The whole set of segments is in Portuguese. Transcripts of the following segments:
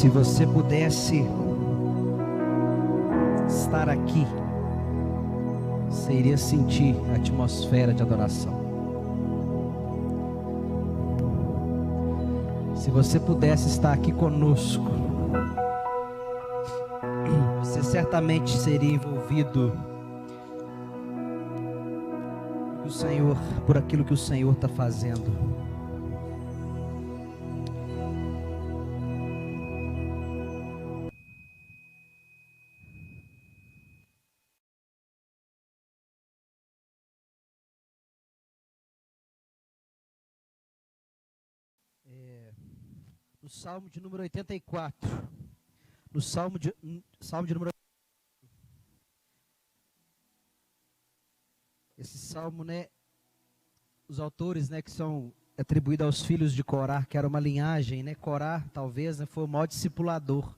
Se você pudesse estar aqui, você iria sentir a atmosfera de adoração. Se você pudesse estar aqui conosco, você certamente seria envolvido por aquilo que o Senhor está fazendo. No Salmo de número 84, no Salmo de número... Esse Salmo, né, os autores, né, que são atribuídos aos filhos de Corá, que era uma linhagem, né, Corá, talvez, né, foi o maior discipulador,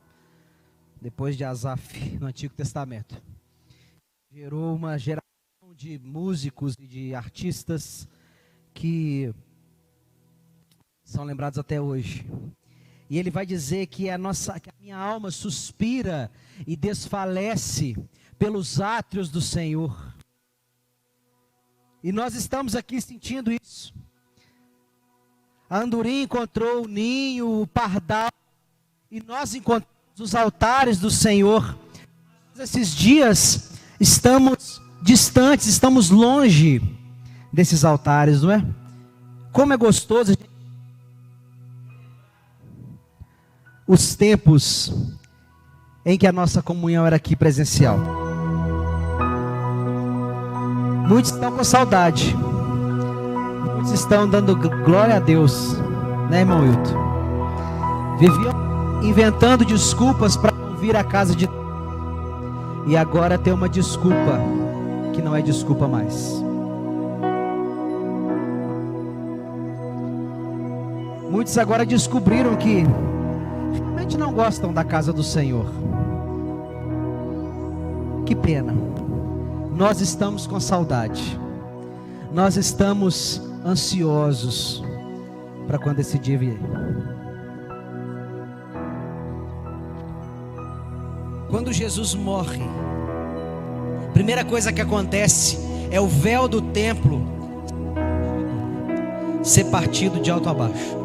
depois de Asaf, no Antigo Testamento. Gerou uma geração de músicos e de artistas que são lembrados até hoje. E ele vai dizer que a minha alma suspira e desfalece pelos átrios do Senhor. E nós estamos aqui sentindo isso. A andorinha encontrou o ninho, o pardal, e nós encontramos os altares do Senhor. Esses dias estamos distantes, estamos longe desses altares, não é? Como é gostoso os tempos em que a nossa comunhão era aqui presencial. Muitos estão com saudade. Muitos estão dando glória a Deus, né, irmão Wilton? Viviam inventando desculpas para não vir à casa de Deus. E agora tem uma desculpa que não é desculpa mais. Muitos agora descobriram que realmente não gostam da casa do Senhor. Que pena. Nós estamos com saudade. Nós estamos ansiosos para quando esse dia vier. Quando Jesus morre, a primeira coisa que acontece é o véu do templo ser partido de alto a baixo.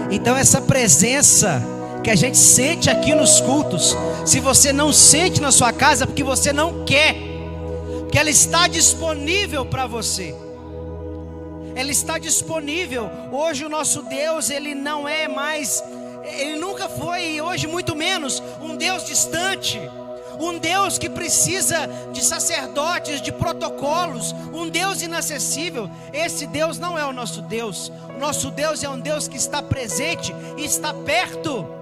Então essa presença que a gente sente aqui nos cultos, se você não sente na sua casa, porque você não quer, porque ela está disponível para você. Ela está disponível. Hoje o nosso Deus, ele não é mais, ele nunca foi, e hoje muito menos, um Deus distante, um Deus que precisa de sacerdotes, de protocolos, um Deus inacessível. Esse Deus não é o nosso Deus. O nosso Deus é um Deus que está presente e está perto.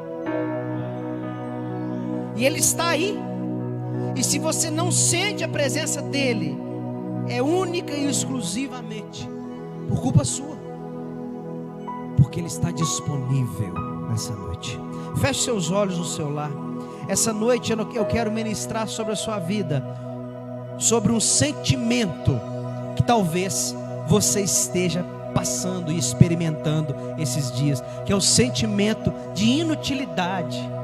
E Ele está aí. E se você não sente a presença dEle, é única e exclusivamente por culpa sua, porque Ele está disponível nessa noite. Feche seus olhos no seu lar. Essa noite eu quero ministrar sobre a sua vida, sobre um sentimento que talvez você esteja passando e experimentando esses dias, que é o sentimento de inutilidade.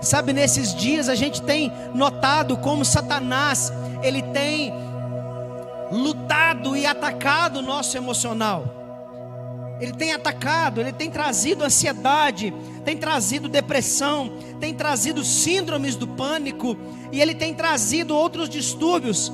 Sabe, nesses dias a gente tem notado como Satanás, ele tem lutado e atacado o nosso emocional. Ele tem atacado, ele tem trazido ansiedade, tem trazido depressão, tem trazido síndromes do pânico, e ele tem trazido outros distúrbios,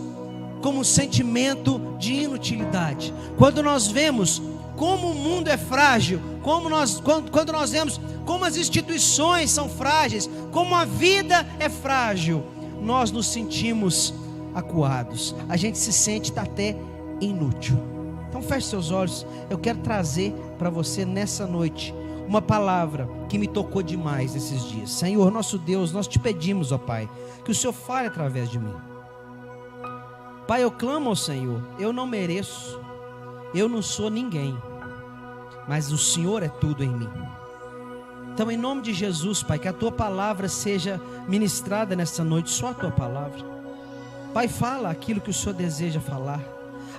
como o sentimento de inutilidade. Quando nós vemos como o mundo é frágil, quando nós vemos como as instituições são frágeis, como a vida é frágil, nós nos sentimos acuados, a gente se sente até inútil. Então feche seus olhos. Eu quero trazer para você nessa noite uma palavra que me tocou demais esses dias. Senhor, nosso Deus, nós te pedimos, ó Pai, que o Senhor fale através de mim. Pai, eu clamo ao Senhor. Eu não mereço, eu não sou ninguém, mas o Senhor é tudo em mim. Então, em nome de Jesus, Pai, que a Tua palavra seja ministrada nessa noite, só a Tua palavra. Pai, fala aquilo que o Senhor deseja falar,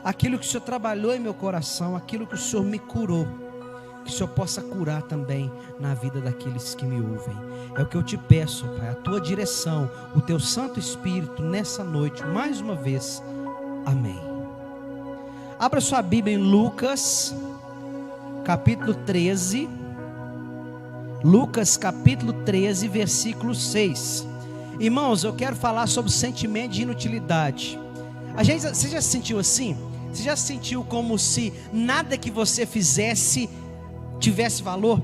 aquilo que o Senhor trabalhou em meu coração, aquilo que o Senhor me curou, que que o Senhor possa curar também na vida daqueles que me ouvem. É o que eu te peço, Pai, a tua direção, o teu Santo Espírito nessa noite, mais uma vez. Amém. Abra sua Bíblia em Lucas, capítulo 13. Lucas, capítulo 13, versículo 6. Irmãos, eu quero falar sobre o sentimento de inutilidade. Você já se sentiu assim? Você já se sentiu como se nada que você fizesse tivesse valor?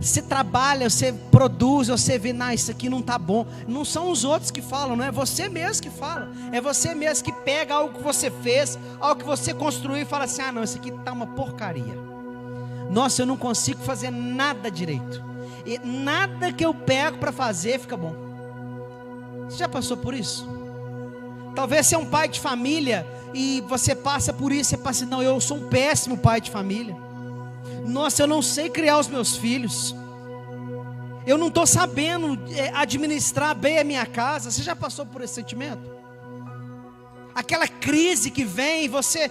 Você trabalha, você produz, você vê, não, isso aqui não está bom. Não são os outros que falam, não é você mesmo que fala. É você mesmo que pega algo que você fez, algo que você construiu e fala assim, ah não, isso aqui está uma porcaria. Nossa, eu não consigo fazer nada direito. E nada que eu pego para fazer fica bom. Você já passou por isso? Talvez você é um pai de família e você passa por isso, você passa assim, não, eu sou um péssimo pai de família. Nossa, eu não sei criar os meus filhos. Eu não estou sabendo administrar bem a minha casa. Você já passou por esse sentimento? Aquela crise que vem, você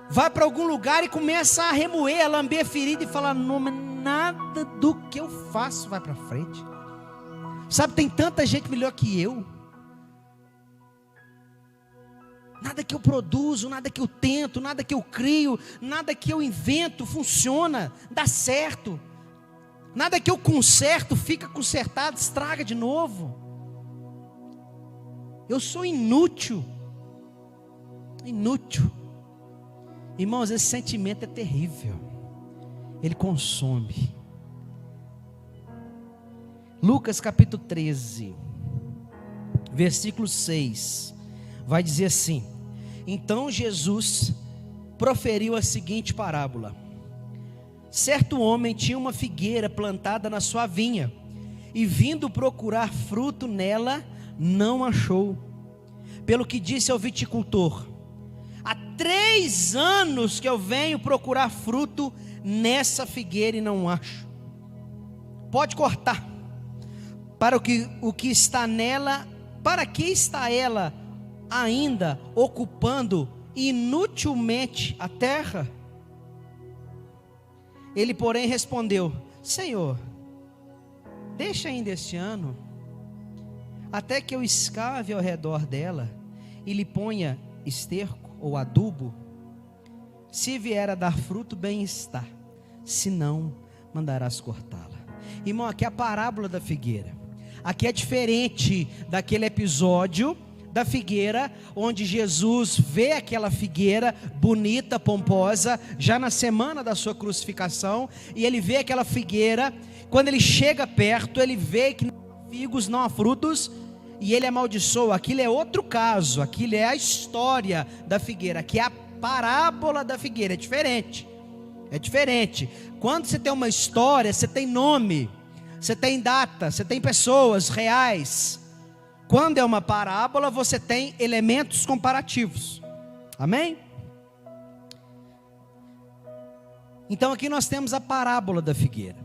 vai para algum lugar e começa a remoer, a lamber a ferida e falar, não, mas nada do que eu faço vai para frente. Sabe, tem tanta gente melhor que eu. Nada que eu produzo, nada que eu tento, nada que eu crio, nada que eu invento funciona, dá certo. Nada que eu conserto fica consertado, estraga de novo. Eu sou inútil. Inútil. Irmãos, esse sentimento é terrível. Ele consome. Lucas capítulo 13, versículo 6. Vai dizer assim: então Jesus proferiu a seguinte parábola. Certo homem tinha uma figueira plantada na sua vinha, e vindo procurar fruto nela, não achou. Pelo que disse ao viticultor: há 3 anos que eu venho procurar fruto nessa figueira e não acho. Pode cortar. Para o que está nela, para que está ela ainda ocupando inutilmente a terra? Ele, porém, respondeu: Senhor, deixa ainda este ano, até que eu escave ao redor dela e lhe ponha esterco ou adubo. Se vier a dar fruto, bem está, se não, mandarás cortá-la. Irmão, aqui é a parábola da figueira. Aqui é diferente daquele episódio da figueira, onde Jesus vê aquela figueira bonita, pomposa, já na semana da sua crucificação, e ele vê aquela figueira. Quando ele chega perto, ele vê que não há figos, não há frutos, e ele amaldiçoa. Aquilo é outro caso, aquilo é a história da figueira, aqui é a parábola da figueira. É diferente, é diferente. Quando você tem uma história, você tem nome, você tem data, você tem pessoas reais. Quando é uma parábola, você tem elementos comparativos. Amém? Então aqui nós temos a parábola da figueira.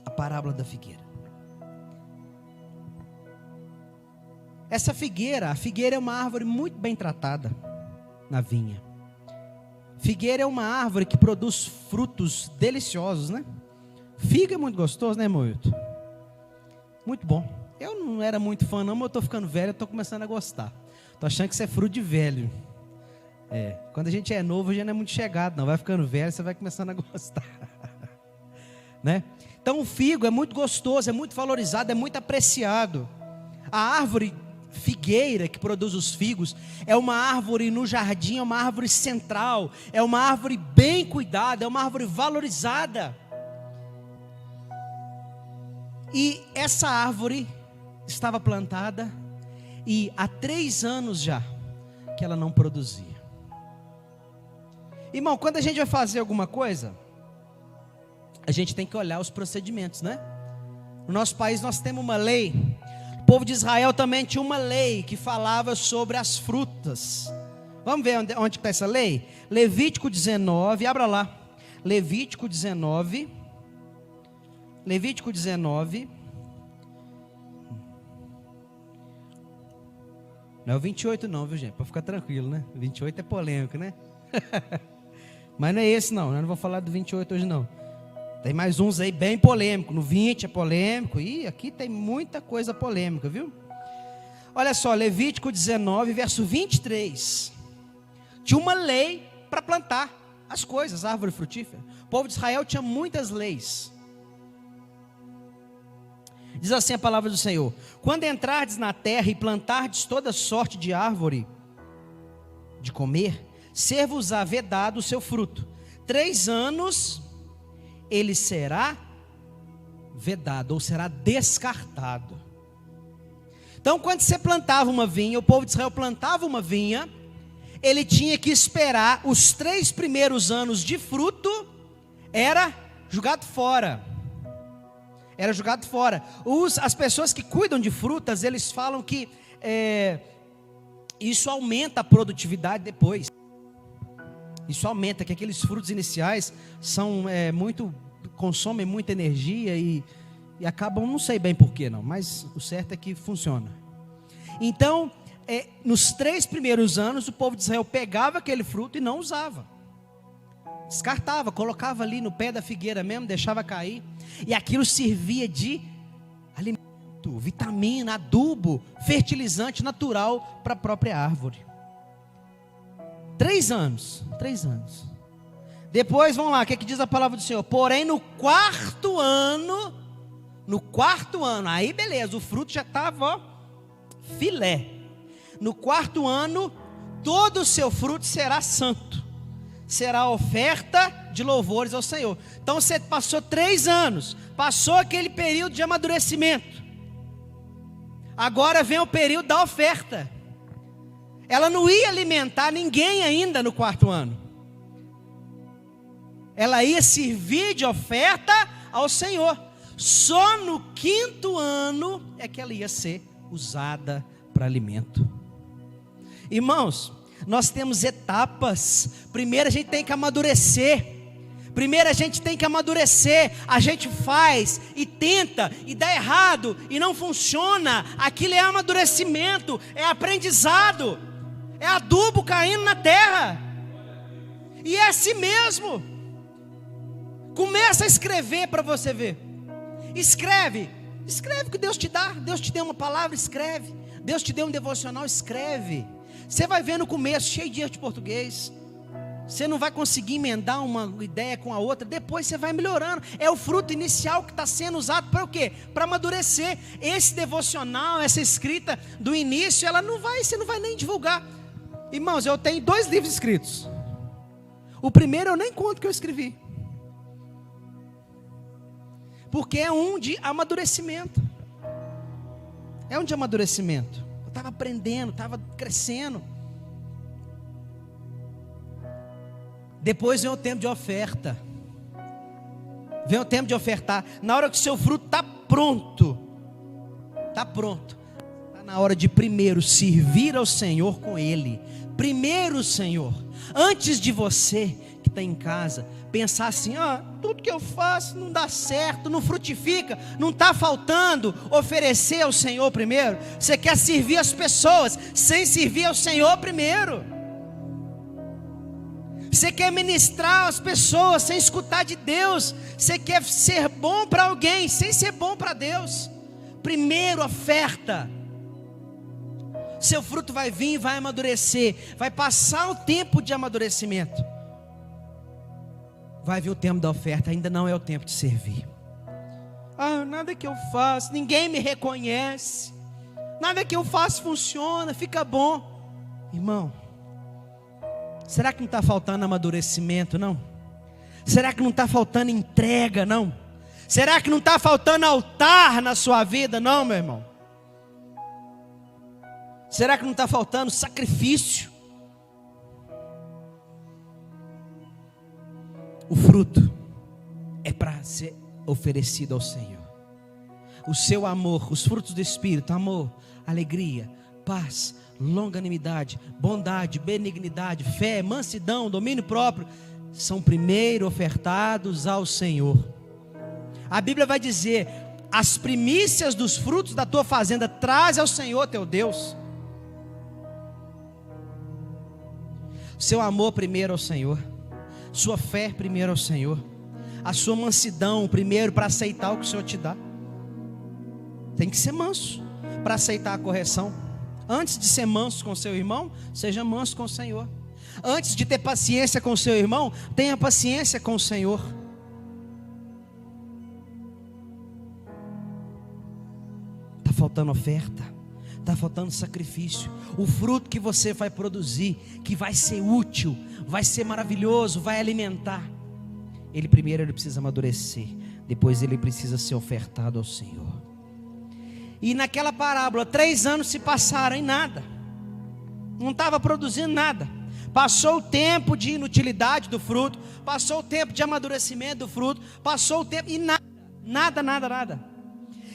A parábola da figueira. Essa figueira, a figueira é uma árvore muito bem tratada na vinha. Figueira é uma árvore que produz frutos deliciosos, né? Figo é muito gostoso, né, irmão Hilton? Muito bom. Eu não era muito fã não, mas eu estou ficando velho, eu estou começando a gostar. Estou achando que isso é fruto de velho. Quando a gente é novo, já não é muito chegado, não. Vai ficando velho, você vai começando a gostar. Né? Então o figo é muito gostoso, é muito valorizado, é muito apreciado. A árvore figueira que produz os figos é uma árvore no jardim, é uma árvore central, é uma árvore bem cuidada, é uma árvore valorizada. E essa árvore estava plantada e há 3 anos já que ela não produzia. Irmão, quando a gente vai fazer alguma coisa, a gente tem que olhar os procedimentos, né? No nosso país nós temos uma lei. O povo de Israel também tinha uma lei que falava sobre as frutas. Vamos ver onde está essa lei? Levítico 19, abra lá. Levítico 19. Levítico 19. Não é o 28 não, viu gente? Para ficar tranquilo, né? 28 é polêmico, né? Mas não é esse não, eu não vou falar do 28 hoje não. Tem mais uns aí bem polêmicos. No 20 é polêmico. E aqui tem muita coisa polêmica, viu? Olha só, Levítico 19, verso 23. Tinha uma lei para plantar as coisas, árvore frutífera. O povo de Israel tinha muitas leis. Diz assim a palavra do Senhor: quando entrardes na terra e plantardes toda sorte de árvore de comer, ser-vos-á vedado o seu fruto. 3 anos ele será vedado, ou será descartado. Então, quando você plantava uma vinha, o povo de Israel plantava uma vinha, ele tinha que esperar os 3 primeiros anos de fruto, era jogado fora. Era jogado fora. As pessoas que cuidam de frutas, eles falam que isso aumenta a produtividade depois. Isso aumenta, que aqueles frutos iniciais são consomem muita energia e acabam, não sei bem porquê não, mas o certo é que funciona. Então, nos 3 primeiros anos, o povo de Israel pegava aquele fruto e não usava. Descartava, colocava ali no pé da figueira mesmo, deixava cair. E aquilo servia de alimento, vitamina, adubo, fertilizante natural para a própria árvore. 3 anos. Depois, vamos lá, o que diz a palavra do Senhor? Porém, no quarto ano, aí beleza, o fruto já estava filé. No quarto ano, todo o seu fruto será santo, será oferta de louvores ao Senhor. Então você passou 3 anos, passou aquele período de amadurecimento, agora vem o período da oferta. Ela não ia alimentar ninguém ainda no 4º ano, ela ia servir de oferta ao Senhor. Só no 5º ano é que ela ia ser usada para alimento. Irmãos, nós temos etapas. Primeiro a gente tem que amadurecer. A gente faz e tenta e dá errado e não funciona. Aquilo é amadurecimento, é aprendizado, é adubo caindo na terra. E é assim mesmo. Começa a escrever para você ver. Escreve o que Deus te dá. Deus te deu uma palavra, escreve. Deus te deu um devocional, escreve. Você vai ver no começo, cheio de erro de português. Você não vai conseguir emendar uma ideia com a outra. Depois você vai melhorando. É o fruto inicial que está sendo usado para o quê? Para amadurecer. Esse devocional, essa escrita do início, você não vai nem divulgar. Irmãos, eu tenho 2 livros escritos. O primeiro eu nem conto que eu escrevi, porque é um de amadurecimento. Eu estava aprendendo, estava crescendo. Depois vem o tempo de oferta. Vem o tempo de ofertar. Na hora que o seu fruto está pronto. Está na hora de primeiro servir ao Senhor com Ele. Primeiro, Senhor, antes de você que está em casa pensar assim: tudo que eu faço não dá certo, não frutifica, não está faltando oferecer ao Senhor primeiro. Você quer servir as pessoas sem servir ao Senhor primeiro. Você quer ministrar as pessoas sem escutar de Deus. Você quer ser bom para alguém sem ser bom para Deus. Primeiro oferta. Seu fruto vai vir, vai amadurecer, vai passar o tempo de amadurecimento. Vai vir o tempo da oferta, ainda não é o tempo de servir. Nada que eu faço, ninguém me reconhece. Nada que eu faço funciona, fica bom. Irmão, será que não está faltando amadurecimento, não? Será que não está faltando entrega, não? Será que não está faltando altar na sua vida, não, meu irmão? Será que não está faltando sacrifício? O fruto é para ser oferecido ao Senhor. O seu amor, os frutos do Espírito, amor, alegria, paz, longanimidade, bondade, benignidade, fé, mansidão, domínio próprio, são primeiro ofertados ao Senhor. A Bíblia vai dizer: as primícias dos frutos da tua fazenda traz ao Senhor teu Deus. Seu amor primeiro ao Senhor, sua fé primeiro ao Senhor, a sua mansidão primeiro para aceitar o que o Senhor te dá. Tem que ser manso para aceitar a correção. Antes de ser manso com seu irmão, seja manso com o Senhor. Antes de ter paciência com o seu irmão, tenha paciência com o Senhor. Está faltando oferta, está faltando sacrifício. O fruto que você vai produzir, que vai ser útil, vai ser maravilhoso, vai alimentar. Ele precisa amadurecer, depois ele precisa ser ofertado ao Senhor. E naquela parábola, 3 anos se passaram em nada, não estava produzindo nada. Passou o tempo de inutilidade do fruto, passou o tempo de amadurecimento do fruto, passou o tempo e nada.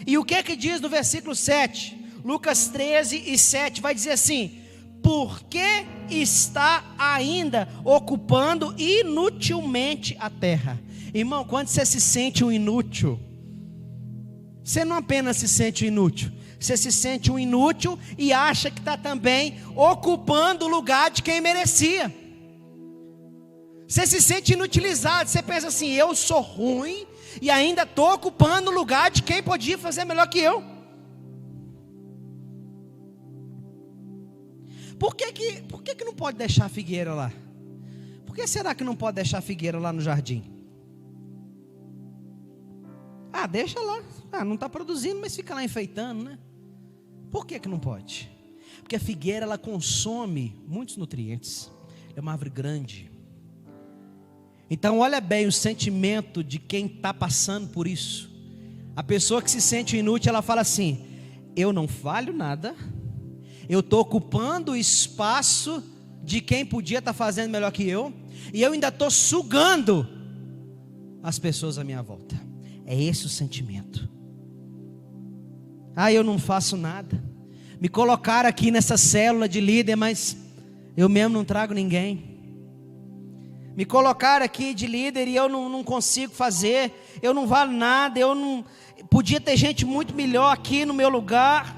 E o que diz no versículo 7? Lucas 13:7 vai dizer assim: por que está ainda ocupando inutilmente a terra? Irmão, quando você se sente um inútil, você não apenas se sente inútil, você se sente um inútil e acha que está também ocupando o lugar de quem merecia. Você se sente inutilizado, você pensa assim: eu sou ruim e ainda estou ocupando o lugar de quem podia fazer melhor que eu. Por que não pode deixar a figueira lá? Por que será que não pode deixar a figueira lá no jardim? Deixa lá. Não está produzindo, mas fica lá enfeitando, né? Por que não pode? Porque a figueira, ela consome muitos nutrientes. É uma árvore grande. Então olha bem o sentimento de quem está passando por isso. A pessoa que se sente inútil, ela fala assim: eu não valho nada, eu estou ocupando o espaço de quem podia estar fazendo melhor que eu, e eu ainda estou sugando as pessoas à minha volta. É esse o sentimento. Eu não faço nada. Me colocaram aqui nessa célula de líder, mas eu mesmo não trago ninguém. Me colocaram aqui de líder e eu não consigo fazer. Eu não valo nada. Podia ter gente muito melhor aqui no meu lugar.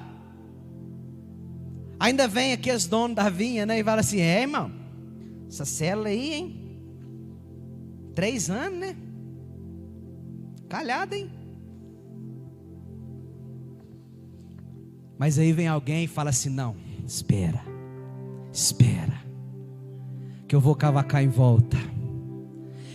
Ainda vem aqui os donos da vinha, né? E fala assim: irmão, essa célula aí, hein? 3 anos, né? Calhado, hein? Mas aí vem alguém e fala assim: não, espera, que eu vou cavacar em volta,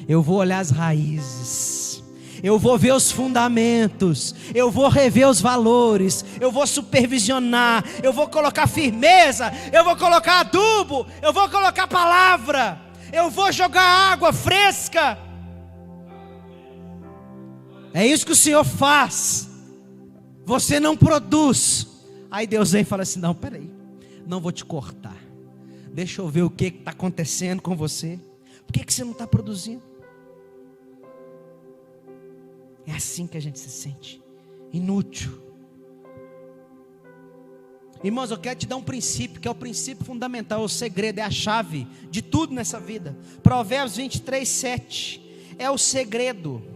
eu vou olhar as raízes, eu vou ver os fundamentos, eu vou rever os valores, eu vou supervisionar, eu vou colocar firmeza, eu vou colocar adubo, eu vou colocar palavra, eu vou jogar água fresca. É isso que o Senhor faz. Você não produz. Aí Deus vem e fala assim: não, peraí, não vou te cortar, deixa eu ver o que está acontecendo com você. Por que você não está produzindo? É assim que a gente se sente inútil. Irmãos, eu quero te dar um princípio, que é o princípio fundamental, o segredo, é a chave de tudo nessa vida. Provérbios 23:7 é o segredo.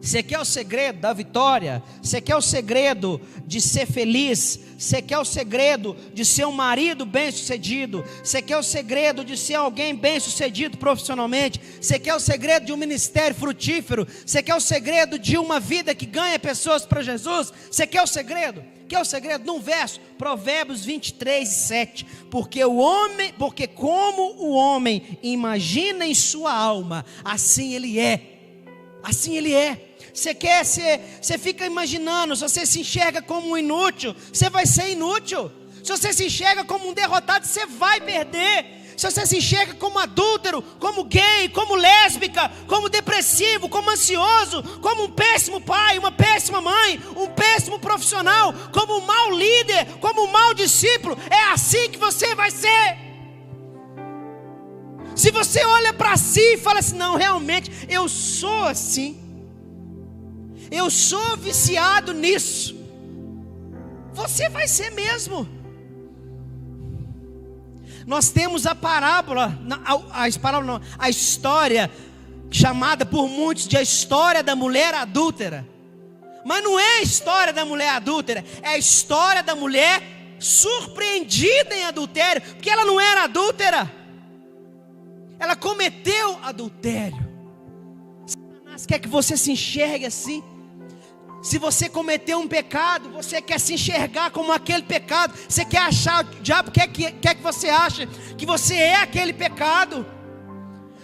Você quer o segredo da vitória? Você quer o segredo de ser feliz? Você quer o segredo de ser um marido bem sucedido? Você quer o segredo de ser alguém bem sucedido profissionalmente? Você quer o segredo de um ministério frutífero? Você quer o segredo de uma vida que ganha pessoas para Jesus? Você quer o segredo? Quer o segredo? Num verso, Provérbios 23:7. Porque como o homem imagina em sua alma, assim ele é. Assim ele é. Você fica imaginando, se você se enxerga como um inútil, você vai ser inútil. Se você se enxerga como um derrotado, você vai perder. Se você se enxerga como adúltero, como gay, como lésbica, como depressivo, como ansioso, como um péssimo pai, uma péssima mãe, um péssimo profissional, como um mau líder, como um mau discípulo, é assim que você vai ser. Se você olha para si e fala assim: não, realmente eu sou assim, eu sou viciado nisso, você vai ser mesmo. Nós temos a parábola, a história chamada por muitos de a história da mulher adúltera. Mas não é a história da mulher adúltera, é a história da mulher surpreendida em adultério, porque ela não era adúltera, ela cometeu adultério. Satanás Deus quer que você se enxergue assim. Se você cometeu um pecado, você quer se enxergar como aquele pecado. Você quer achar, o diabo quer que você ache que você é aquele pecado.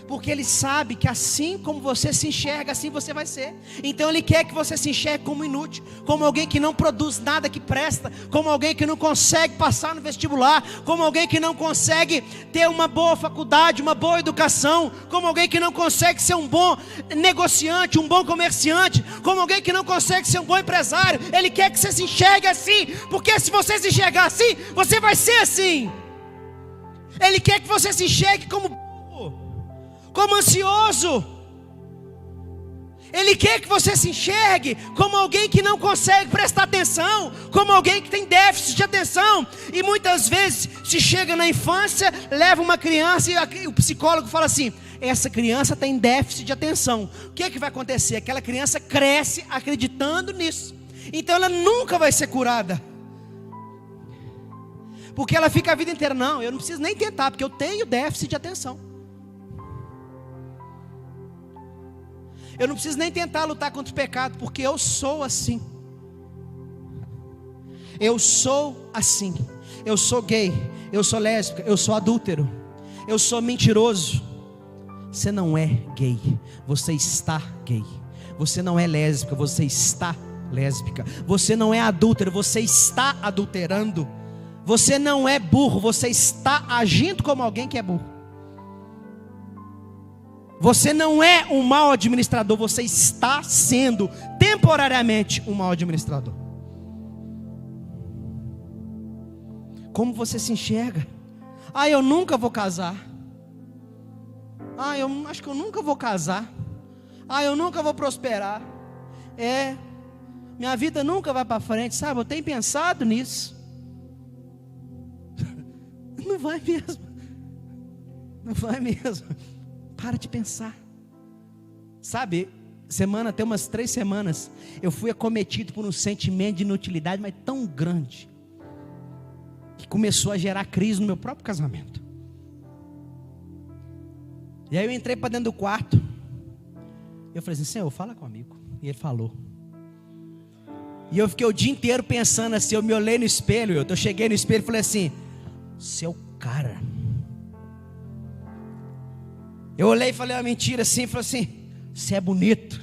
Porque Ele sabe que assim como você se enxerga, assim você vai ser. Então Ele quer que você se enxergue como inútil, como alguém que não produz nada que presta, como alguém que não consegue passar no vestibular, como alguém que não consegue ter uma boa faculdade, uma boa educação, como alguém que não consegue ser um bom negociante, um bom comerciante, como alguém que não consegue ser um bom empresário. Ele quer que você se enxergue assim, porque se você se enxergar assim, você vai ser assim. Ele quer que você se enxergue como ansioso. Ele quer que você se enxergue como alguém que não consegue prestar atenção, como alguém que tem déficit de atenção. E muitas vezes se chega na infância, leva uma criança e o psicólogo fala assim: essa criança tem déficit de atenção. O que é que vai acontecer? Aquela criança cresce acreditando nisso, então ela nunca vai ser curada, porque ela fica a vida inteira: não, eu não preciso nem tentar, porque eu tenho déficit de atenção. Eu não preciso nem tentar lutar contra o pecado, porque eu sou assim. Eu sou assim. Eu sou gay, eu sou lésbica, eu sou adúltero, eu sou mentiroso. Você não é gay, você está gay. Você não é lésbica, você está lésbica. Você não é adúltero, você está adulterando. Você não é burro, você está agindo como alguém que é burro. Você não é um mau administrador, você está sendo temporariamente um mau administrador. Como você se enxerga? Ah, eu nunca vou casar. Ah, eu acho que eu nunca vou casar. Ah, eu nunca vou prosperar. Minha vida nunca vai para frente, sabe? Eu tenho pensado nisso. Não vai mesmo. Não vai mesmo. Para de pensar. Sabe, tem umas 3 semanas, eu fui acometido por um sentimento de inutilidade, mas tão grande, que começou a gerar crise no meu próprio casamento. E aí eu entrei para dentro do quarto. Eu falei assim: Senhor, fala comigo. E Ele falou. E eu fiquei o dia inteiro pensando assim. Eu me olhei no espelho, eu cheguei no espelho e falei assim: seu cara. Eu olhei e falei uma mentira assim, falei assim: você é bonito.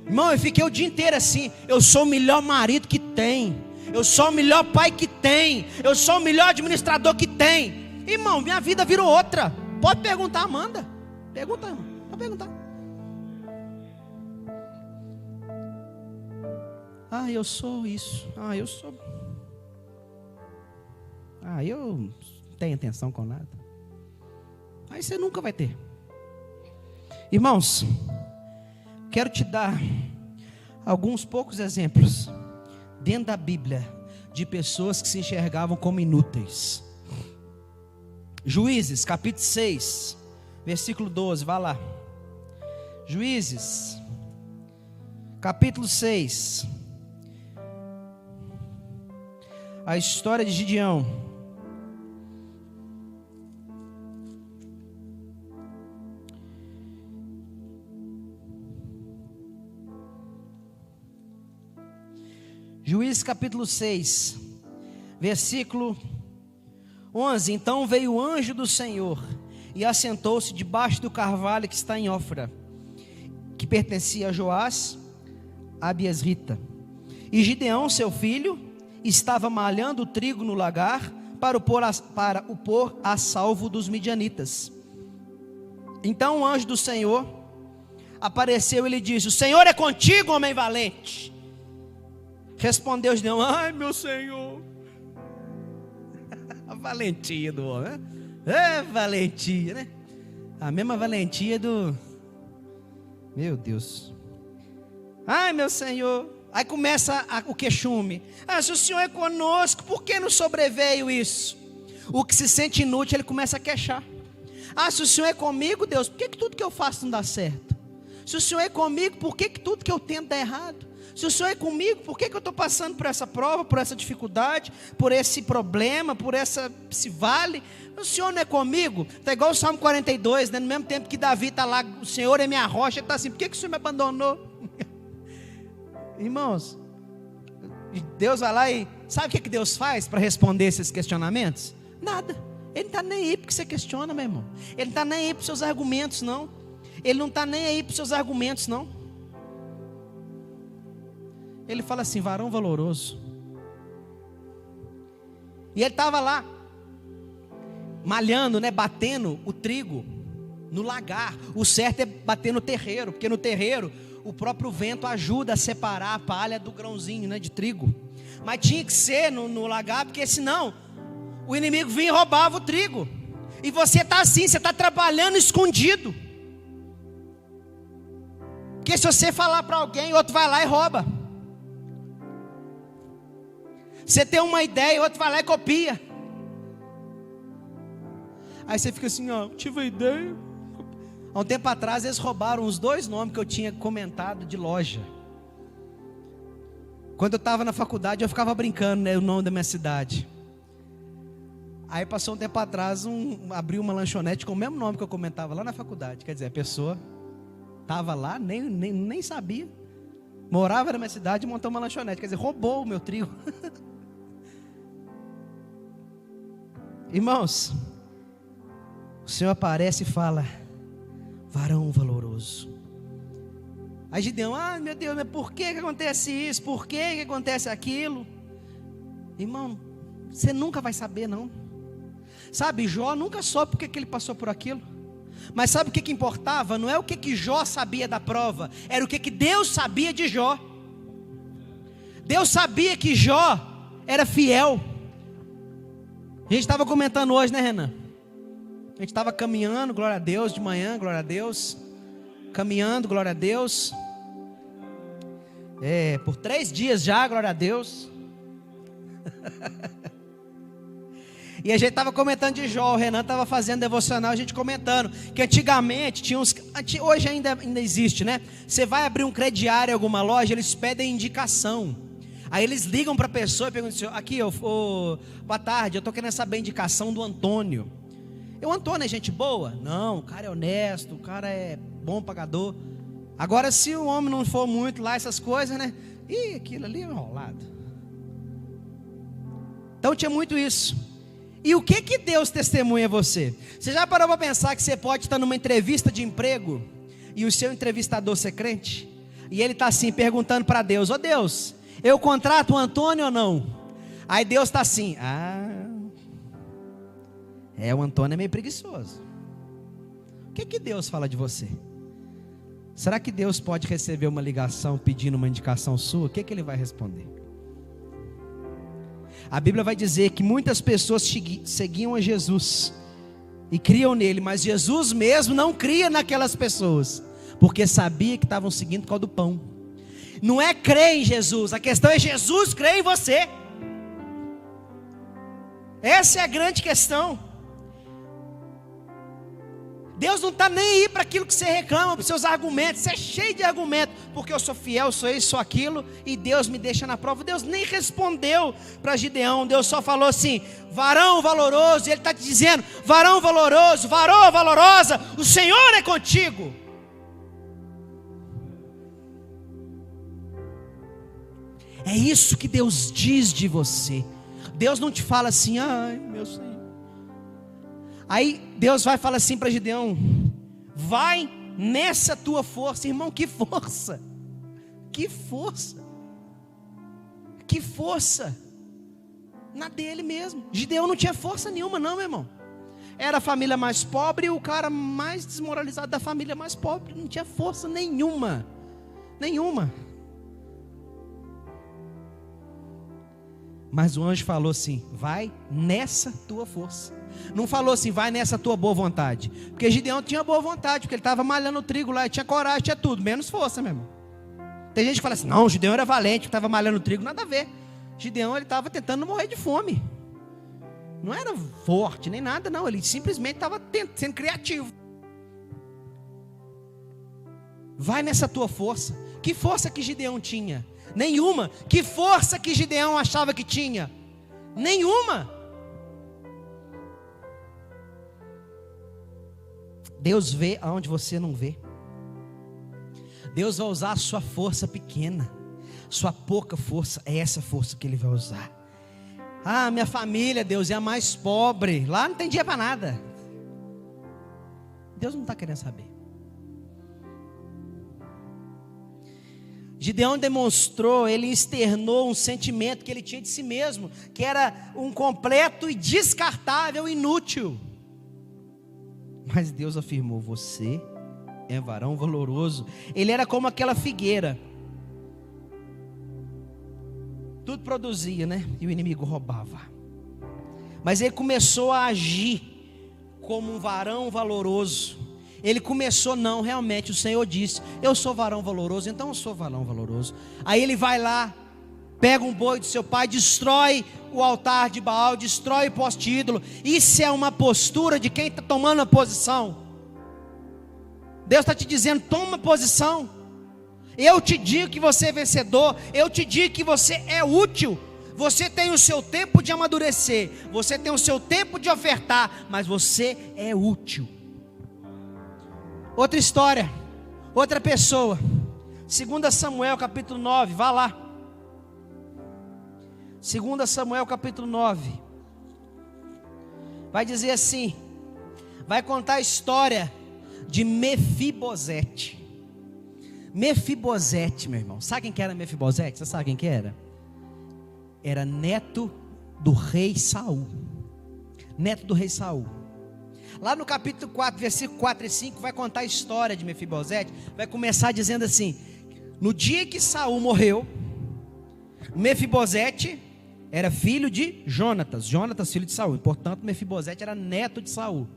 Irmão, eu fiquei o dia inteiro assim: eu sou o melhor marido que tem, eu sou o melhor pai que tem, eu sou o melhor administrador que tem. Irmão, minha vida virou outra. Pode perguntar, Amanda. Pergunta, irmão. Pode perguntar. Ah, eu sou isso. Ah, eu sou. Ah, eu não tenho atenção com nada. Aí você nunca vai ter. Irmãos, quero te dar alguns poucos exemplos dentro da Bíblia de pessoas que se enxergavam como inúteis. Juízes, capítulo 6, versículo 12, vai lá. Juízes, capítulo 6. A história de Gideão. Juízes capítulo 6, versículo 11. Então veio o anjo do Senhor e assentou-se debaixo do carvalho que está em Ofra, que pertencia a Joás, a Abiesrita. E Gideão, seu filho, estava malhando o trigo no lagar para o pôr a salvo dos midianitas. Então o anjo do Senhor apareceu e lhe disse: o Senhor é contigo, homem valente. Respondeu Gideão: ai, meu Senhor. A valentia do homem, né? É valentia, né? A mesma valentia do... Meu Deus. Ai, meu Senhor. Aí começa o queixume. Ah, se o Senhor é conosco, por que não sobreveio isso? O que se sente inútil, ele começa a queixar. Ah, se o Senhor é comigo, Deus, por que tudo que eu faço não dá certo? Se o Senhor é comigo, por que tudo que eu tento dá errado? Se o Senhor é comigo, por que eu estou passando por essa prova, por essa dificuldade, por esse problema, por esse vale? O Senhor não é comigo? Está igual o Salmo 42, né? No mesmo tempo que Davi está lá, o Senhor é minha rocha, ele está assim, por que o Senhor me abandonou? Irmãos, Deus vai lá e sabe o que Deus faz para responder esses questionamentos? Nada. Ele não está nem aí porque você questiona, meu irmão. Ele não está nem aí para os seus argumentos, não. Ele não está nem aí para os seus argumentos, não. Ele fala assim, varão valoroso. E ele estava lá, malhando, né, batendo o trigo no lagar. O certo é bater no terreiro, porque no terreiro o próprio vento ajuda a separar a palha do grãozinho, né, de trigo. Mas tinha que ser no lagar, porque senão o inimigo vinha e roubava o trigo. E você está assim, você está trabalhando escondido. Porque se você falar para alguém, outro vai lá e rouba. Você tem uma ideia, outro vai lá e copia. Aí você fica assim, ó, tive a ideia. Há um tempo atrás eles roubaram os 2 nomes que eu tinha comentado de loja. Quando eu estava na faculdade eu ficava brincando, né, o nome da minha cidade. Aí passou um tempo atrás, abriu uma lanchonete com o mesmo nome que eu comentava lá na faculdade. Quer dizer, a pessoa estava lá, nem sabia. Morava na minha cidade e montou uma lanchonete. Quer dizer, roubou o meu trigo. Irmãos, o Senhor aparece e fala, varão valoroso. Aí Gideão, meu Deus, mas por que acontece isso? Por que acontece aquilo? Irmão, você nunca vai saber, não. Sabe, Jó nunca soube porque que ele passou por aquilo. Mas sabe o que importava? Não é o que Jó sabia da prova, era o que Deus sabia de Jó. Deus sabia que Jó era fiel. A gente estava comentando hoje, né, Renan? A gente estava caminhando, glória a Deus, de manhã, glória a Deus. Caminhando, glória a Deus. Por 3 dias já, glória a Deus. E a gente estava comentando de Jó, o Renan estava fazendo devocional, a gente comentando que antigamente tinha uns, hoje ainda existe, né? Você vai abrir um crediário em alguma loja, eles pedem indicação. Aí eles ligam para a pessoa e perguntam assim, aqui, boa tarde, eu estou querendo saber a indicação do Antônio. O Antônio é gente boa? Não, o cara é honesto, o cara é bom pagador. Agora se o homem não for muito lá, essas coisas, né? Ih, aquilo ali é enrolado. Então tinha muito isso. E o que Deus testemunha a você? Você já parou para pensar que você pode estar numa entrevista de emprego e o seu entrevistador ser crente? E ele está assim, perguntando para Deus, Deus, eu contrato o Antônio ou não? Aí Deus está assim, o Antônio é meio preguiçoso. O que Deus fala de você? Será que Deus pode receber uma ligação pedindo uma indicação sua? O que ele vai responder? A Bíblia vai dizer que muitas pessoas seguiam a Jesus e criam nele, mas Jesus mesmo não cria naquelas pessoas, porque sabia que estavam seguindo por causa do pão. Não é crer em Jesus, a questão é Jesus crer em você. Essa é a grande questão. Deus não está nem aí para aquilo que você reclama, para os seus argumentos. Você é cheio de argumentos, porque eu sou fiel, sou isso, sou aquilo, e Deus me deixa na prova. Deus nem respondeu para Gideão. Deus só falou assim, varão valoroso. E Ele está te dizendo, varão valoroso, varão valorosa, o Senhor é contigo. É isso que Deus diz de você. Deus não te fala assim, ai meu Senhor. Aí Deus vai falar assim para Gideão, vai nessa tua força. Irmão, que força, que força, que força, na dele mesmo. Gideão não tinha força nenhuma não, meu irmão. Era a família mais pobre e o cara mais desmoralizado da família mais pobre, não tinha força nenhuma, nenhuma. Mas o anjo falou assim, vai nessa tua força. Não falou assim, vai nessa tua boa vontade. Porque Gideão tinha boa vontade, porque ele estava malhando o trigo lá, tinha coragem, tinha tudo, menos força mesmo. Tem gente que fala assim, não, Gideão era valente, estava malhando o trigo, nada a ver. Gideão, ele estava tentando não morrer de fome. Não era forte, nem nada não, ele simplesmente estava sendo criativo. Vai nessa tua força. Que força que Gideão tinha? Nenhuma. Que força que Gideão achava que tinha? Nenhuma. Deus vê aonde você não vê. Deus vai usar a sua força pequena, sua pouca força, é essa força que Ele vai usar. Ah, minha família, Deus, é a mais pobre, lá não tem dinheiro para nada. Deus não está querendo saber. Gideão demonstrou, ele externou um sentimento que ele tinha de si mesmo, que era um completo e descartável inútil. Mas Deus afirmou: você é varão valoroso. Ele era como aquela figueira, tudo produzia, né? E o inimigo roubava. Mas ele começou a agir como um varão valoroso. Ele começou, não, realmente o Senhor disse: eu sou varão valoroso, então eu sou varão valoroso. Aí ele vai lá, pega um boi do seu pai, destrói o altar de Baal, destrói o poste ídolo. Isso é uma postura de quem está tomando a posição. Deus está te dizendo: toma posição. Eu te digo que você é vencedor, eu te digo que você é útil. Você tem o seu tempo de amadurecer, você tem o seu tempo de ofertar, mas você é útil. Outra história, outra pessoa, 2 Samuel capítulo 9, vá lá. 2 Samuel capítulo 9, vai dizer assim, vai contar a história de Mefibosete. Mefibosete, meu irmão, sabe quem que era Mefibosete? Você sabe quem que era? Era neto do rei Saul. Neto do rei Saul. Lá no capítulo 4, versículo 4 e 5, vai contar a história de Mefibosete. Vai começar dizendo assim: no dia que Saul morreu, Mefibosete era filho de Jonatas, Jonatas filho de Saul, portanto Mefibosete era neto de Saul.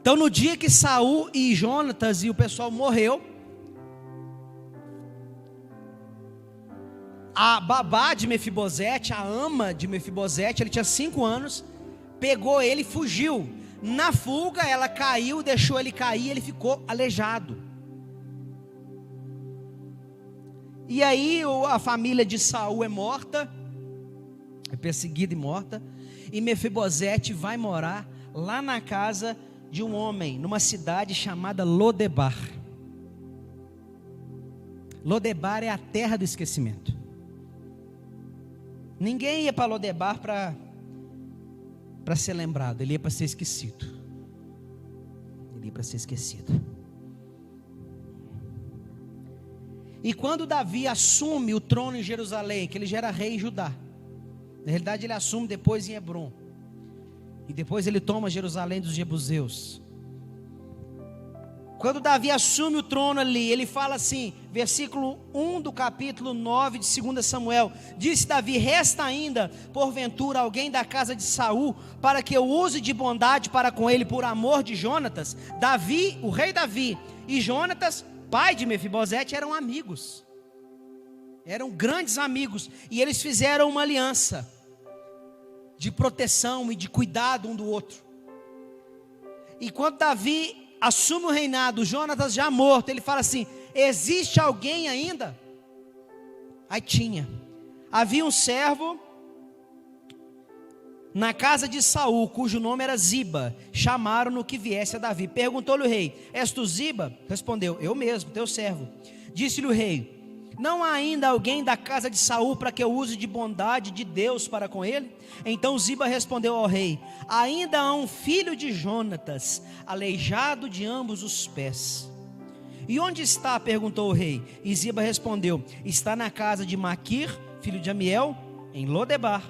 Então no dia que Saul e Jonatas e o pessoal morreu, a babá de Mefibosete, a ama de Mefibosete, ele tinha 5 anos, pegou ele e fugiu. Na fuga ela caiu, deixou ele cair, ele ficou aleijado. E aí a família de Saul é morta, é perseguida e morta, e Mefibosete vai morar lá na casa de um homem, numa cidade chamada Lodebar. Lodebar é a terra do esquecimento. Ninguém ia para Lodebar para ser lembrado, ele ia para ser esquecido. Ele ia para ser esquecido. E quando Davi assume o trono em Jerusalém, que ele já era rei em Judá, na realidade ele assume depois em Hebrom, e depois ele toma Jerusalém dos jebuseus. Quando Davi assume o trono ali, ele fala assim, versículo 1 do capítulo 9 de 2 Samuel, disse Davi: resta ainda, porventura, alguém da casa de Saul, para que eu use de bondade para com ele, por amor de Jonatas? Davi, o rei Davi, e Jonatas, pai de Mefibosete, eram amigos, eram grandes amigos, e eles fizeram uma aliança de proteção e de cuidado um do outro. E quando Davi assume o reinado, Jonatas já morto, ele fala assim: existe alguém ainda? Aí havia um servo na casa de Saul, cujo nome era Ziba. Chamaram-no que viesse a Davi. Perguntou-lhe o rei: és tu Ziba? Respondeu: eu mesmo, teu servo. Disse-lhe o rei: não há ainda alguém da casa de Saul para que eu use de bondade de Deus para com ele? Então Ziba respondeu ao rei: ainda há um filho de Jonatas, aleijado de ambos os pés. E onde está? Perguntou o rei. E Ziba respondeu: está na casa de Maquir, filho de Amiel, em Lodebar.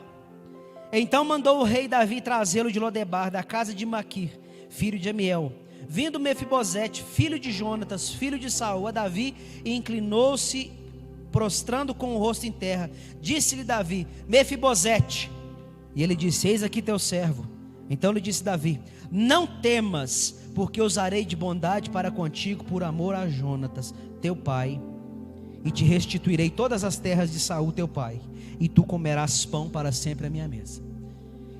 Então mandou o rei Davi trazê-lo de Lodebar, da casa de Maquir, filho de Amiel. Vindo Mefibosete, filho de Jonatas, filho de Saul, a Davi, e inclinou-se, prostrando com o rosto em terra. Disse-lhe Davi: Mefibosete. E ele disse: eis aqui teu servo. Então lhe disse Davi: não temas, porque usarei de bondade para contigo por amor a Jonatas, teu pai, e te restituirei todas as terras de Saul teu pai, e tu comerás pão para sempre à minha mesa.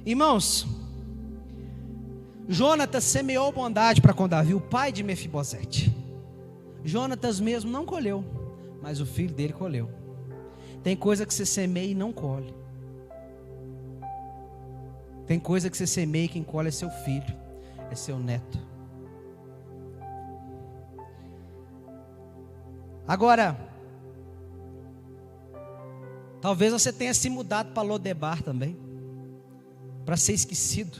Irmãos, Jonatas semeou bondade para com Davi, o pai de Mefibosete. Jonatas mesmo não colheu, mas o filho dele colheu. Tem coisa que você semeia e não colhe. Tem coisa que você semeia e quem colhe é seu filho, é seu neto. Agora, talvez você tenha se mudado para Lodebar também, para ser esquecido.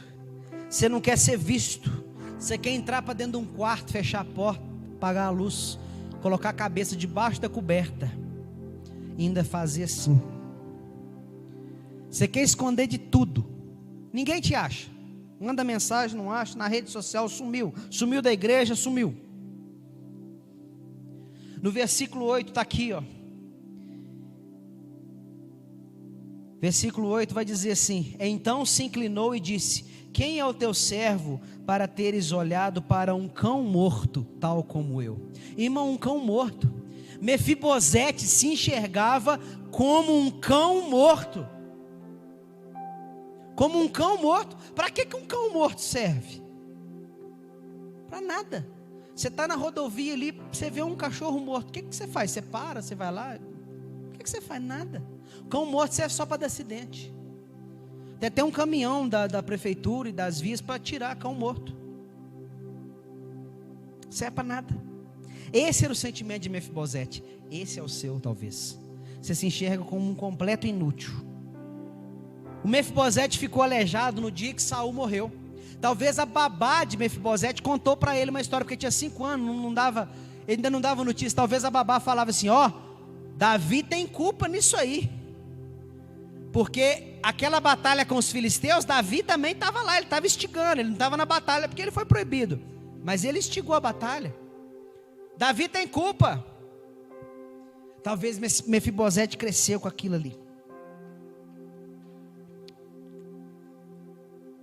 Você não quer ser visto. Você quer entrar para dentro de um quarto, fechar a porta, apagar a luz, colocar a cabeça debaixo da coberta e ainda fazer assim. Você quer esconder de tudo. Ninguém te acha. Manda mensagem, não acha. Na rede social sumiu. Sumiu da igreja, sumiu. No versículo 8 está aqui, ó. Versículo 8 vai dizer assim: então se inclinou e disse: quem é o teu servo para teres olhado para um cão morto, tal como eu? Irmão, um cão morto. Mefibosete se enxergava como um cão morto. Como um cão morto. Para que um cão morto serve? Para nada. Você está na rodovia ali, você vê um cachorro morto, o que você faz? Você para, você vai lá? O que você faz? Nada. O cão morto serve só para dar acidente. Tem até um caminhão da prefeitura e das vias para tirar cão morto. Não serve para nada. Esse era o sentimento de Mefibosete. Esse é o seu, talvez. Você se enxerga como um completo inútil. O Mefibosete ficou aleijado no dia que Saul morreu. Talvez a babá de Mefibosete contou para ele uma história, porque tinha 5 anos, ele ainda não dava notícia. Talvez a babá falava assim: ó, Davi tem culpa nisso aí. Porque aquela batalha com os filisteus, Davi também estava lá, ele estava instigando, ele não estava na batalha porque ele foi proibido. Mas ele instigou a batalha. Davi tem culpa. Talvez Mefibosete cresceu com aquilo ali.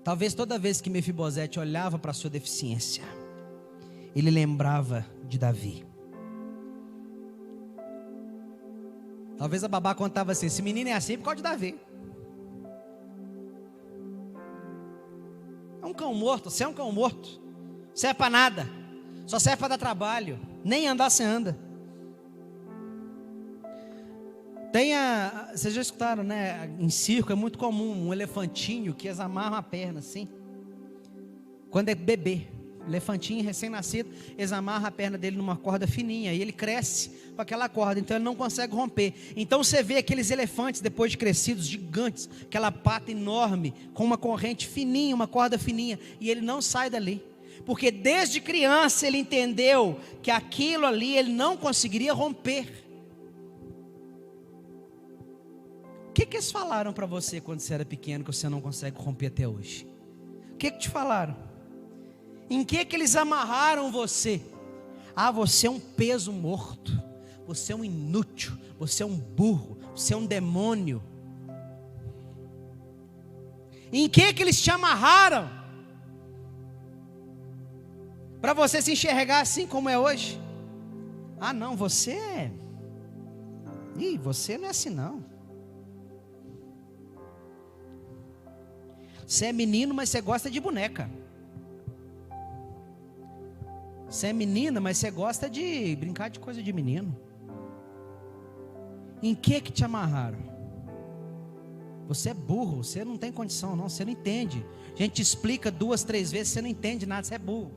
Talvez toda vez que Mefibosete olhava para a sua deficiência, ele lembrava de Davi. Talvez a babá contava assim: esse menino é assim por causa de Davi. É um cão morto, você é um cão morto. Não serve para nada. Só serve para dar trabalho. Nem andar você anda. Vocês já escutaram, né? Em circo é muito comum um elefantinho que eles amarram a perna assim. Quando é bebê, elefantinho recém-nascido, eles amarram a perna dele numa corda fininha e ele cresce com aquela corda, então ele não consegue romper. Então você vê aqueles elefantes depois de crescidos, gigantes, aquela pata enorme, com uma corrente fininha, uma corda fininha, e ele não sai dali. Porque desde criança ele entendeu que aquilo ali ele não conseguiria romper. O que eles falaram para você quando você era pequeno que você não consegue romper até hoje? O que te falaram? Em que eles amarraram você? Ah, você é um peso morto. Você é um inútil. Você é um burro. Você é um demônio. Em que eles te amarraram? Para você se enxergar assim como é hoje? Ah, não, você não é assim não. Você é menino, mas você gosta de boneca. Você é menina, mas você gosta de brincar de coisa de menino. Em que te amarraram? Você é burro, você não tem condição não, você não entende. A gente te explica 2, 3 vezes, você não entende nada, você é burro.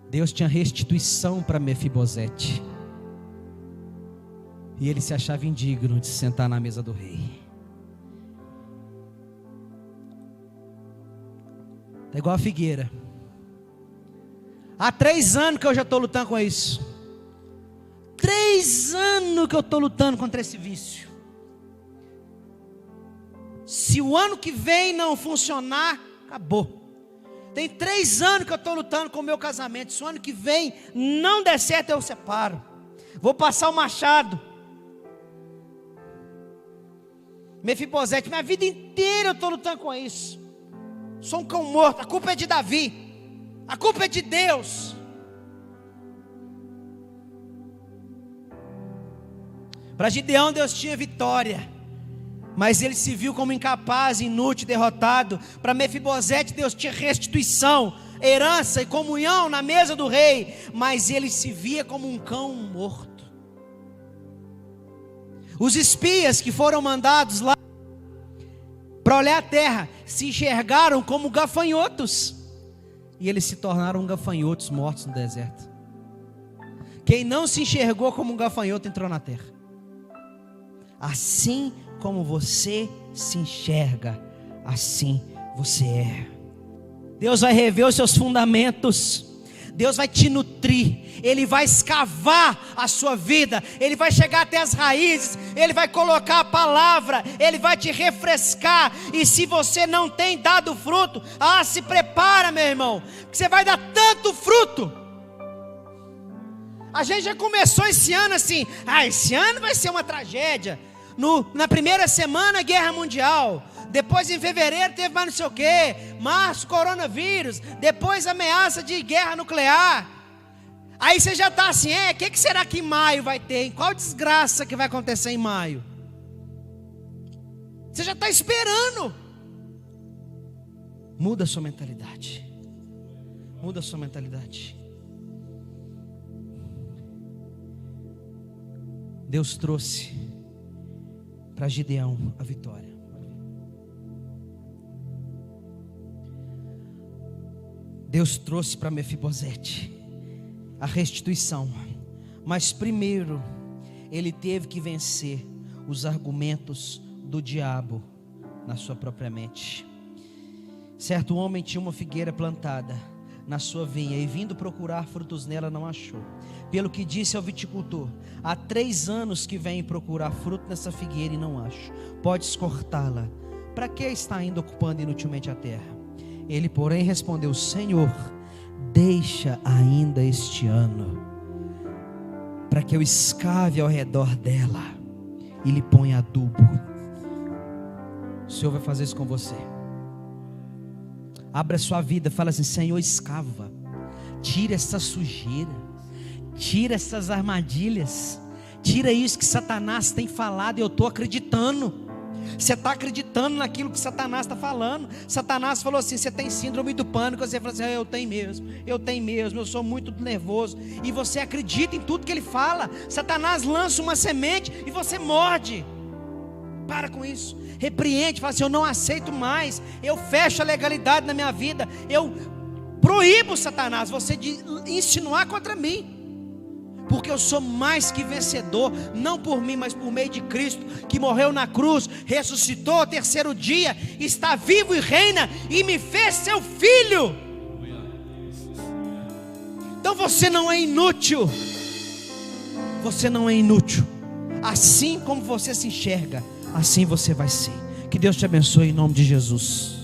Deus tinha restituição para Mefibosete. E ele se achava indigno de sentar na mesa do rei. É igual a figueira. Há 3 anos que eu já estou lutando com isso. 3 anos que eu estou lutando contra esse vício. Se o ano que vem não funcionar, acabou. Tem 3 anos que eu estou lutando com o meu casamento. Se o ano que vem não der certo, eu separo. Vou passar o machado. Mefibosete, minha vida inteira eu estou lutando com isso. Sou um cão morto, a culpa é de Davi. A culpa é de Deus. Para Gideão, Deus tinha vitória. mas ele se viu como incapaz, inútil, derrotado. Para Mefibosete Deus tinha restituição, herança e comunhão na mesa do rei, mas ele se via como um cão morto. Os espias que foram mandados lá para olhar a terra se enxergaram como gafanhotos, e eles se tornaram gafanhotos mortos no deserto. Quem não se enxergou como um gafanhoto entrou na terra. Assim como você se enxerga, assim você é. Deus vai rever os seus fundamentos, Deus vai te nutrir, Ele vai escavar a sua vida, Ele vai chegar até as raízes, Ele vai colocar a palavra, Ele vai te refrescar. E se você não tem dado fruto, se prepara, meu irmão, porque você vai dar tanto fruto. A gente já começou esse ano assim, esse ano vai ser uma tragédia. Na primeira semana, guerra mundial. Depois em fevereiro teve mais não sei o que. Março, coronavírus. Depois ameaça de guerra nuclear. Aí você já está assim, o que será que em maio vai ter? Qual desgraça que vai acontecer em maio? Você já está esperando. Muda a sua mentalidade. Muda a sua mentalidade. Deus trouxe para Gideão a vitória. Deus trouxe para Mefibosete a restituição. Mas primeiro ele teve que vencer os argumentos do diabo na sua própria mente. Certo homem tinha uma figueira plantada na sua vinha, e vindo procurar frutos nela não achou. Pelo que disse ao viticultor: há 3 anos que venho procurar fruto nessa figueira e não acho. Podes cortá-la. Para que está ainda ocupando inutilmente a terra? Ele, porém, respondeu: Senhor, deixa ainda este ano, para que eu escave ao redor dela e lhe ponha adubo. O Senhor vai fazer isso com você. Abra sua vida, fala assim: Senhor, escava, tira essa sujeira, tira essas armadilhas, tira isso que Satanás tem falado. E eu estou acreditando. Você está acreditando naquilo que Satanás está falando. Satanás falou assim: você tem síndrome do pânico. Você fala assim: eu tenho mesmo, eu sou muito nervoso. E você acredita em tudo que ele fala. Satanás lança uma semente e você morde. Para com isso, repreende, fala assim: eu não aceito mais, eu fecho a legalidade na minha vida, eu proíbo, Satanás, você de insinuar contra mim, porque eu sou mais que vencedor, não por mim, mas por meio de Cristo, que morreu na cruz, ressuscitou ao 3º dia, está vivo e reina, e me fez seu filho. Então você não é inútil, você não é inútil. Assim como você se enxerga, assim você vai ser. Que Deus te abençoe em nome de Jesus.